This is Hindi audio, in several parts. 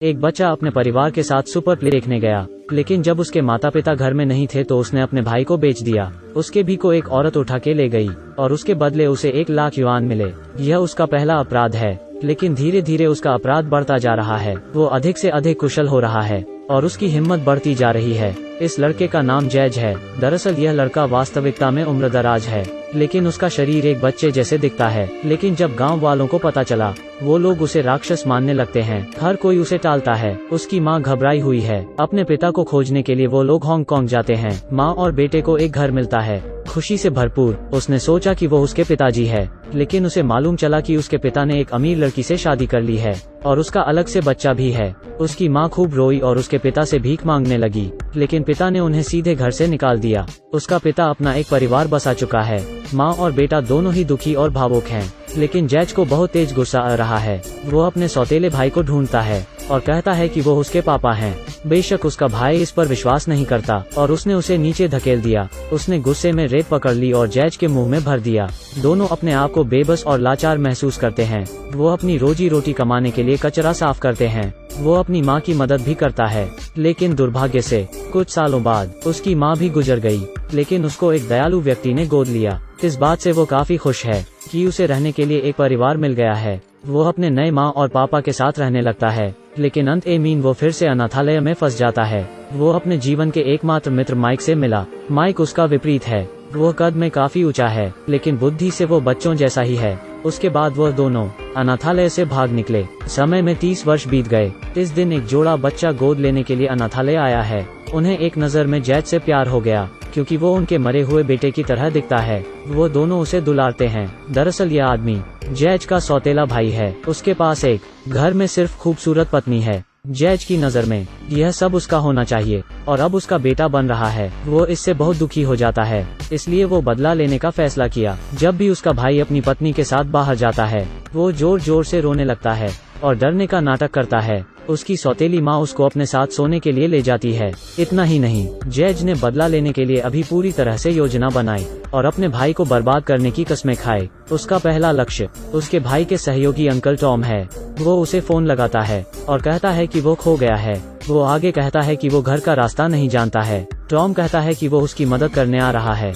एक बच्चा अपने परिवार के साथ सुपर प्ले देखने गया, लेकिन जब उसके माता पिता घर में नहीं थे तो उसने अपने भाई को बेच दिया। उसके भी को एक औरत उठा के ले गई और उसके बदले उसे 1 लाख युआन मिले। यह उसका पहला अपराध है, लेकिन धीरे धीरे उसका अपराध बढ़ता जा रहा है। वो अधिक से अधिक कुशल हो रहा है और उसकी हिम्मत बढ़ती जा रही है। इस लड़के का नाम जैज है। दरअसल यह लड़का वास्तविकता में उम्रदराज है, लेकिन उसका शरीर एक बच्चे जैसे दिखता है। लेकिन जब गांव वालों को पता चला, वो लोग उसे राक्षस मानने लगते हैं। हर कोई उसे टालता है। उसकी माँ घबराई हुई है। अपने पिता को खोजने के लिए वो लोग हांगकांग जाते हैं। माँ और बेटे को एक घर मिलता है, खुशी से भरपूर। उसने सोचा कि वो उसके पिताजी है, लेकिन उसे मालूम चला कि उसके पिता ने एक अमीर लड़की से शादी कर ली है और उसका अलग से बच्चा भी है। उसकी माँ खूब रोई और उसके पिता से भीख मांगने लगी, लेकिन पिता ने उन्हें सीधे घर से निकाल दिया। उसका पिता अपना एक परिवार बसा चुका है। माँ और बेटा दोनों ही दुखी और भावुक हैं, लेकिन जैज को बहुत तेज गुस्सा आ रहा है। वो अपने सौतेले भाई को ढूंढता है और कहता है कि वो उसके पापा हैं। बेशक उसका भाई इस पर विश्वास नहीं करता और उसने उसे नीचे धकेल दिया। उसने गुस्से में रेत पकड़ ली और जैज के मुंह में भर दिया। दोनों अपने आप को बेबस और लाचार महसूस करते हैं। वो अपनी रोजी रोटी कमाने के लिए कचरा साफ करते हैं। वो अपनी माँ की मदद भी करता है, लेकिन दुर्भाग्य से कुछ सालों बाद उसकी माँ भी गुजर गई, लेकिन उसको एक दयालु व्यक्ति ने गोद लिया। इस बात से वो काफी खुश है कि उसे रहने के लिए एक परिवार मिल गया है। वो अपने नए माँ और पापा के साथ रहने लगता है, लेकिन अंत में वो फिर से अनाथालय में फंस जाता है। वो अपने जीवन के एकमात्र मित्र माइक से मिला। माइक उसका विपरीत है। वो कद में काफी ऊंचा है, लेकिन बुद्धि से वो बच्चों जैसा ही है। उसके बाद वह दोनों अनाथालय से भाग निकले। समय में 30 वर्ष बीत गए। इस दिन एक जोड़ा बच्चा गोद लेने के लिए अनाथालय आया है। उन्हें एक नज़र में जैज से प्यार हो गया, क्योंकि वो उनके मरे हुए बेटे की तरह दिखता है। वो दोनों उसे दुलारते हैं। दरअसल यह आदमी जैज का सौतेला भाई है। उसके पास एक घर में सिर्फ खूबसूरत पत्नी है। जैज की नज़र में यह सब उसका होना चाहिए और अब उसका बेटा बन रहा है। वो इससे बहुत दुखी हो जाता है, इसलिए वो बदला लेने का फैसला किया। जब भी उसका भाई अपनी पत्नी के साथ बाहर जाता है, वो जोर जोर से रोने लगता है और डरने का नाटक करता है। उसकी सौतेली माँ उसको अपने साथ सोने के लिए ले जाती है। इतना ही नहीं, जैज ने बदला लेने के लिए अभी पूरी तरह से योजना बनाई और अपने भाई को बर्बाद करने की कस्में खाए। उसका पहला लक्ष्य उसके भाई के सहयोगी अंकल टॉम है। वो उसे फोन लगाता है और कहता है कि वो खो गया है। वो आगे कहता है कि वो घर का रास्ता नहीं जानता है। टॉम कहता है कि वो उसकी मदद करने आ रहा है।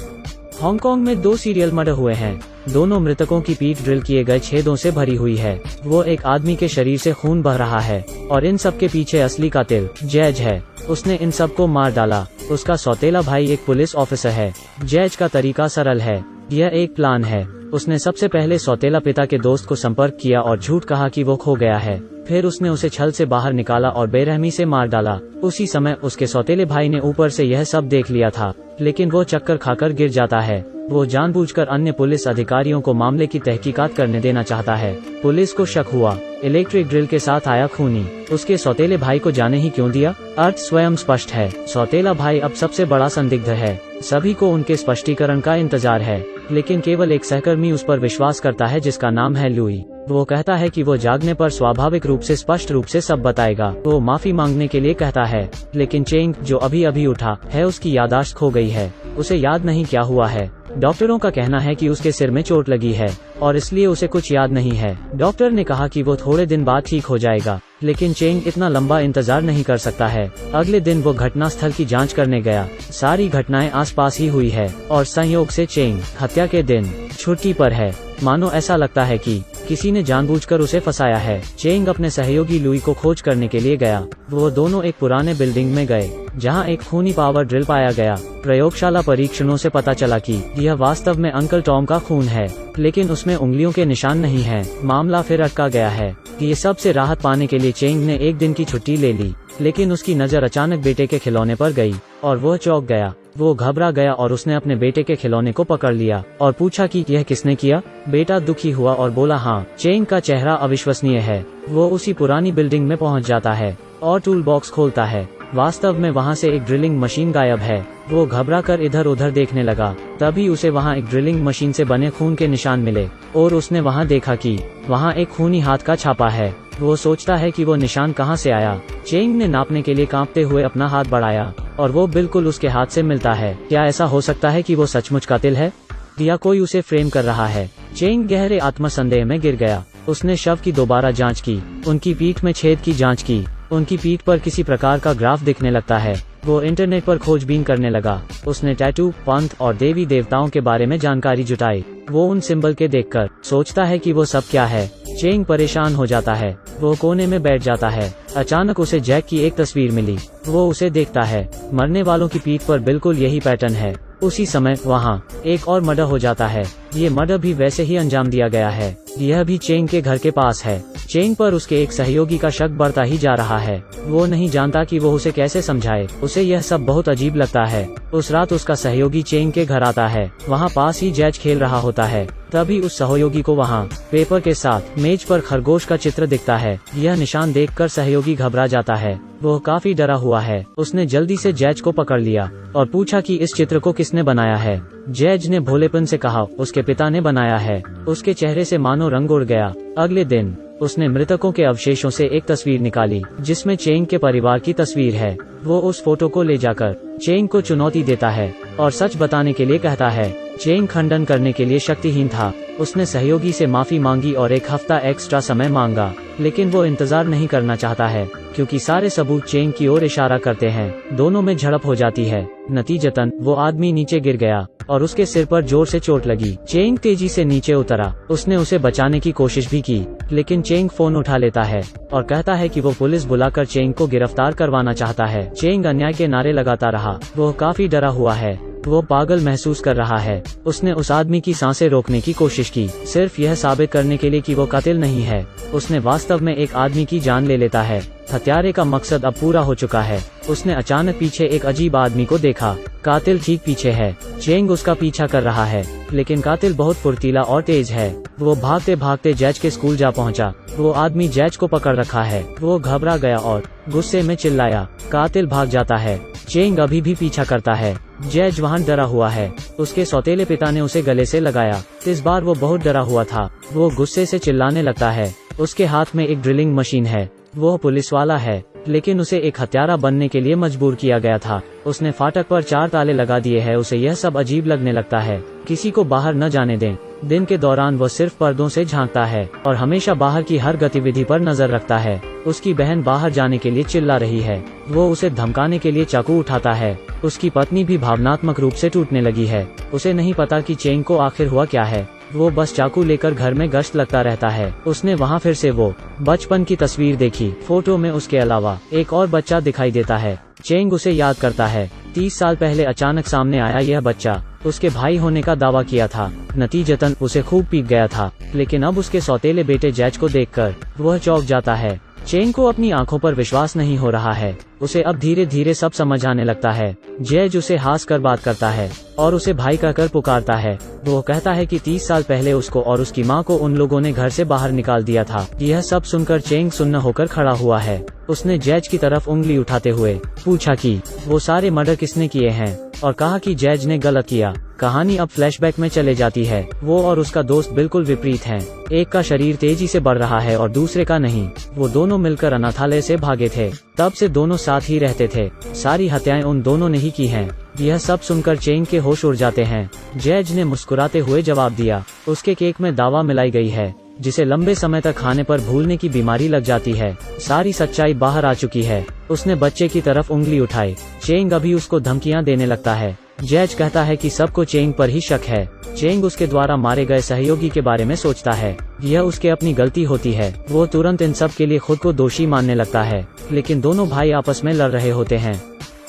हांगकांग में 2 सीरियल मर्डर हुए हैं। दोनों मृतकों की पीठ ड्रिल किए गए छेदों से भरी हुई है। वो एक आदमी के शरीर से खून बह रहा है और इन सब के पीछे असली कातिल जैज है। उसने इन सबको मार डाला। उसका सौतेला भाई एक पुलिस ऑफिसर है। जैज का तरीका सरल है। यह एक प्लान है। उसने सबसे पहले सौतेला पिता के दोस्त को संपर्क किया और झूठ कहा कि वो खो गया है। फिर उसने उसे छल से बाहर निकाला और बेरहमी से मार डाला। उसी समय उसके सौतेले भाई ने ऊपर से यह सब देख लिया था, लेकिन वो चक्कर खाकर गिर जाता है। वो जानबूझकर अन्य पुलिस अधिकारियों को मामले की तहकीकात करने देना चाहता है। पुलिस को शक हुआ। इलेक्ट्रिक ड्रिल के साथ आया खूनी। उसके सौतेले भाई को जाने ही क्यों दिया? अर्थ स्वयं स्पष्ट है। सौतेला भाई अब सबसे बड़ा संदिग्ध है। सभी को उनके स्पष्टीकरण का इंतजार है, लेकिन केवल एक सहकर्मी उस पर विश्वास करता है, जिसका नाम है लुई। वो कहता है कि वो जागने पर स्वाभाविक रूप से स्पष्ट रूप से सब बताएगा। वो माफी मांगने के लिए कहता है, लेकिन चेंग जो अभी अभी उठा है उसकी याददाश्त खो गई है। उसे याद नहीं क्या हुआ है। डॉक्टरों का कहना है कि उसके सिर में चोट लगी है और इसलिए उसे कुछ याद नहीं है। डॉक्टर ने कहा कि वो थोड़े दिन बाद ठीक हो जाएगा, लेकिन चेंग इतना लंबा इंतजार नहीं कर सकता है। अगले दिन वो घटनास्थल की जांच करने गया। सारी घटनाएं आसपास ही हुई है और संयोग से चेंग हत्या के दिन छुट्टी पर है। मानो ऐसा लगता है कि किसी ने जानबूझकर उसे फंसाया है। चेंग अपने सहयोगी लुई को खोज करने के लिए गया। वो दोनों एक पुराने बिल्डिंग में गए, जहां एक खूनी पावर ड्रिल पाया गया। प्रयोगशाला परीक्षणों से पता चला कि यह वास्तव में अंकल टॉम का खून है, लेकिन उसमें उंगलियों के निशान नहीं हैं। मामला फिर अटका गया है। ये सब से राहत पाने के लिए चेंग ने एक दिन की छुट्टी ले ली, लेकिन उसकी नजर अचानक बेटे के खिलौने पर गई और वह चौंक गया। वो घबरा गया और उसने अपने बेटे के खिलौने को पकड़ लिया और पूछा कि यह किसने किया। बेटा दुखी हुआ और बोला हाँ। चेंग का चेहरा अविश्वसनीय है। वो उसी पुरानी बिल्डिंग में पहुंच जाता है और टूल बॉक्स खोलता है। वास्तव में वहां से एक ड्रिलिंग मशीन गायब है। वो घबराकर इधर उधर देखने लगा। तभी उसे वहां एक ड्रिलिंग मशीन से बने खून के निशान मिले और उसने वहां देखा कि वहां एक खूनी हाथ का छापा है। वो सोचता है कि वो निशान कहां से आया। चेंग ने नापने के लिए कांपते हुए अपना हाथ बढ़ाया और वो बिल्कुल उसके हाथ से मिलता है। क्या ऐसा हो सकता है कि वो सचमुच कातिल है या कोई उसे फ्रेम कर रहा है? चेंग गहरे आत्मसंदेह में गिर गया। उसने शव की दोबारा जांच की, उनकी पीठ में छेद की जांच की, उनकी पीठ पर किसी प्रकार का ग्राफ दिखने लगता है। वो इंटरनेट पर खोजबीन करने लगा। उसने टैटू, पंथ और देवी देवताओं के बारे में जानकारी जुटाई। वो उन सिंबल के देखकर सोचता है कि वो सब क्या है। चेंग परेशान हो जाता है। वो कोने में बैठ जाता है। अचानक उसे जैक की एक तस्वीर मिली। वो उसे देखता है। मरने वालों की पीठ पर बिल्कुल यही पैटर्न है। उसी समय वहाँ एक और मर्डर हो जाता है। ये मर्डर भी वैसे ही अंजाम दिया गया है। यह भी चेंग के घर के पास है। चेंग पर उसके एक सहयोगी का शक बढ़ता ही जा रहा है। वो नहीं जानता कि वो उसे कैसे समझाए। उसे यह सब बहुत अजीब लगता है। उस रात उसका सहयोगी चेंग के घर आता है। वहाँ पास ही जैज खेल रहा होता है। तभी उस सहयोगी को वहाँ पेपर के साथ मेज पर खरगोश का चित्र दिखता है। यह निशान देखकर सहयोगी घबरा जाता है। वो काफी डरा हुआ है। उसने जल्दी से जैज को पकड़ लिया और पूछा कि इस चित्र को किसने बनाया है। जैज ने भोलेपन से कहा उसके पिता ने बनाया है। उसके चेहरे से मानो रंग उड़ गया। अगले दिन उसने मृतकों के अवशेषों से एक तस्वीर निकाली जिसमें चेंग के परिवार की तस्वीर है। वो उस फोटो को ले जाकर चेंग को चुनौती देता है और सच बताने के लिए कहता है। चेंग खंडन करने के लिए शक्तिहीन था। उसने सहयोगी से माफी मांगी और 1 हफ्ता एक्स्ट्रा समय मांगा, लेकिन वो इंतजार नहीं करना चाहता है क्योंकि सारे सबूत चेंग की ओर इशारा करते हैं। दोनों में झड़प हो जाती है। नतीजतन वो आदमी नीचे गिर गया और उसके सिर पर जोर से चोट लगी। चेंग तेजी से नीचे उतरा। उसने उसे बचाने की कोशिश भी की, लेकिन चेंग फोन उठा लेता है और कहता है कि वो पुलिस बुलाकर चेंग को गिरफ्तार करवाना चाहता है। चेंग अन्याय के नारे लगाता रहा। वो काफी डरा हुआ है। वो पागल महसूस कर रहा है। उसने उस आदमी की सांसें रोकने की कोशिश की, सिर्फ यह साबित करने के लिए कि वो कातिल नहीं है। उसने वास्तव में एक आदमी की जान ले लेता है। हत्यारे का मकसद अब पूरा हो चुका है। उसने अचानक पीछे एक अजीब आदमी को देखा। कातिल ठीक पीछे है। चेंग उसका पीछा कर रहा है, लेकिन कातिल बहुत फुर्तीला और तेज है। वो भागते भागते जैज के स्कूल जा पहुंचा। वो आदमी जैज को पकड़ रखा है। वो घबरा गया और गुस्से में चिल्लाया। कातिल भाग जाता है। चेंग अभी भी पीछा करता है। जैज वहाँ डरा हुआ है। उसके सौतेले पिता ने उसे गले से लगाया। इस बार वो बहुत डरा हुआ था। वो गुस्से से चिल्लाने लगता है। उसके हाथ में एक ड्रिलिंग मशीन है। वो पुलिस वाला है, लेकिन उसे एक हत्यारा बनने के लिए मजबूर किया गया था। उसने फाटक पर 4 ताले लगा दिए हैं। उसे यह सब अजीब लगने लगता है। किसी को बाहर न जाने दें। दिन के दौरान वह सिर्फ पर्दों से झांकता है और हमेशा बाहर की हर गतिविधि पर नजर रखता है। उसकी बहन बाहर जाने के लिए चिल्ला रही है। वो उसे धमकाने के लिए चाकू उठाता है। उसकी पत्नी भी भावनात्मक रूप से टूटने लगी है। उसे नहीं पता कि चेंग को आखिर हुआ क्या है। वो बस चाकू लेकर घर में गश्त लगता रहता है। उसने वहाँ फिर से वो बचपन की तस्वीर देखी। फोटो में उसके अलावा एक और बच्चा दिखाई देता है। चेंग उसे याद करता है। 30 साल पहले अचानक सामने आया यह बच्चा उसके भाई होने का दावा किया था। नतीजतन उसे खूब पीट गया था, लेकिन अब उसके सौतेले बेटे जैज को देखकर वह चौंक जाता है। चेंग को अपनी आंखों पर विश्वास नहीं हो रहा है। उसे अब धीरे धीरे सब समझ आने लगता है। जैज उसे हंस कर बात करता है और उसे भाई कहकर पुकारता है। वो कहता है कि 30 साल पहले उसको और उसकी माँ को उन लोगों ने घर से बाहर निकाल दिया था। यह सब सुनकर चेंग सुन्न होकर खड़ा हुआ है। उसने जैज की तरफ उंगली उठाते हुए पूछा कि वो सारे मर्डर किसने किए हैं और कहा कि जैज ने गलत किया। कहानी अब फ्लैशबैक में चले जाती है। वो और उसका दोस्त बिल्कुल विपरीत हैं। एक का शरीर तेजी से बढ़ रहा है और दूसरे का नहीं। वो दोनों मिलकर अनाथालय से भागे थे। तब से दोनों साथ ही रहते थे। सारी हत्याएं उन दोनों ने ही की हैं। यह सब सुनकर चेंग के होश उड़ जाते हैं। जैज ने मुस्कुराते हुए जवाब दिया। उसके केक में दावा मिलाई गई है, जिसे लंबे समय तक खाने पर भूलने की बीमारी लग जाती है। सारी सच्चाई बाहर आ चुकी है। उसने बच्चे की तरफ उंगली उठाई। चेंग अभी उसको धमकियां देने लगता है। जैज कहता है कि सबको चेंग पर ही शक है। चेंग उसके द्वारा मारे गए सहयोगी के बारे में सोचता है। यह उसके अपनी गलती होती है। वो तुरंत इन सब के लिए खुद को दोषी मानने लगता है, लेकिन दोनों भाई आपस में लड़ रहे होते हैं।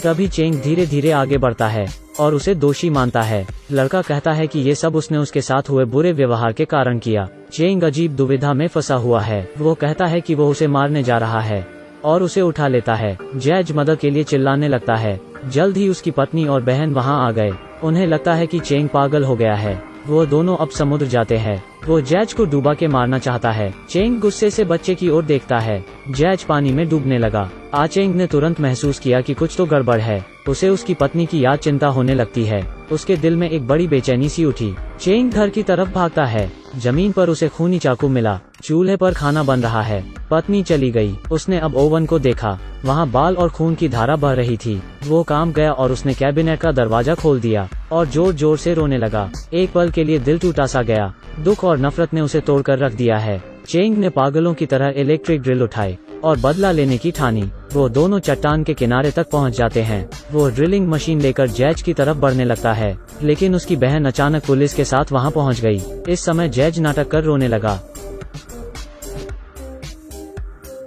तभी चेंग धीरे धीरे आगे बढ़ता है और उसे दोषी मानता है। लड़का कहता है कि ये सब उसने उसके साथ हुए बुरे व्यवहार के कारण किया। चेंग अजीब दुविधा में फंसा हुआ है। वो कहता है कि वो उसे मारने जा रहा है और उसे उठा लेता है। जैज मदद के लिए चिल्लाने लगता है। जल्द ही उसकी पत्नी और बहन वहां आ गए। उन्हें लगता है कि चेंग पागल हो गया है। वो दोनों अब समुद्र जाते हैं। वो जैज को डूबा के मारना चाहता है। चेंग गुस्से से बच्चे की ओर देखता है। जैज पानी में डूबने लगा। चेंग ने तुरंत महसूस किया कि कुछ तो गड़बड़ है। उसे उसकी पत्नी की याद चिंता होने लगती है। उसके दिल में एक बड़ी बेचैनी सी उठी। चेंग घर की तरफ भागता है। जमीन पर उसे खूनी चाकू मिला। चूल्हे पर खाना बन रहा है। पत्नी चली गई। उसने अब ओवन को देखा। वहाँ बाल और खून की धारा बह रही थी। वो काम गया और उसने कैबिनेट का दरवाजा खोल दिया और जोर जोर से रोने लगा। एक पल के लिए दिल टूटा सा गया। दुख और नफरत ने उसे तोड़कर रख दिया है। चेंग ने पागलों की तरह इलेक्ट्रिक ड्रिल उठाई और बदला लेने की ठानी। वो दोनों चट्टान के किनारे तक पहुंच जाते हैं। वो ड्रिलिंग मशीन लेकर जैज की तरफ बढ़ने लगता है, लेकिन उसकी बहन अचानक पुलिस के साथ वहां पहुंच गई। इस समय जैज नाटक कर रोने लगा।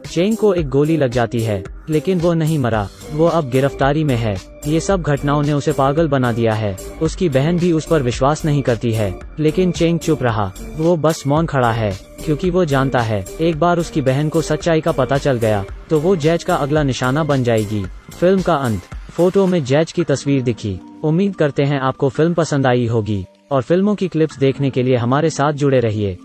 चेंग को एक गोली लग जाती है, लेकिन वो नहीं मरा। वो अब गिरफ्तारी में है। ये सब घटनाओं ने उसे पागल बना दिया है। उसकी बहन भी उस पर विश्वास नहीं करती है, लेकिन चेंग चुप रहा। वो बस मौन खड़ा है, क्योंकि वो जानता है एक बार उसकी बहन को सच्चाई का पता चल गया तो वो जैज का अगला निशाना बन जाएगी। फिल्म का अंत। फोटो में जैज की तस्वीर दिखी। उम्मीद करते हैं आपको फिल्म पसंद आई होगी, और फिल्मों की क्लिप्स देखने के लिए हमारे साथ जुड़े रहिए।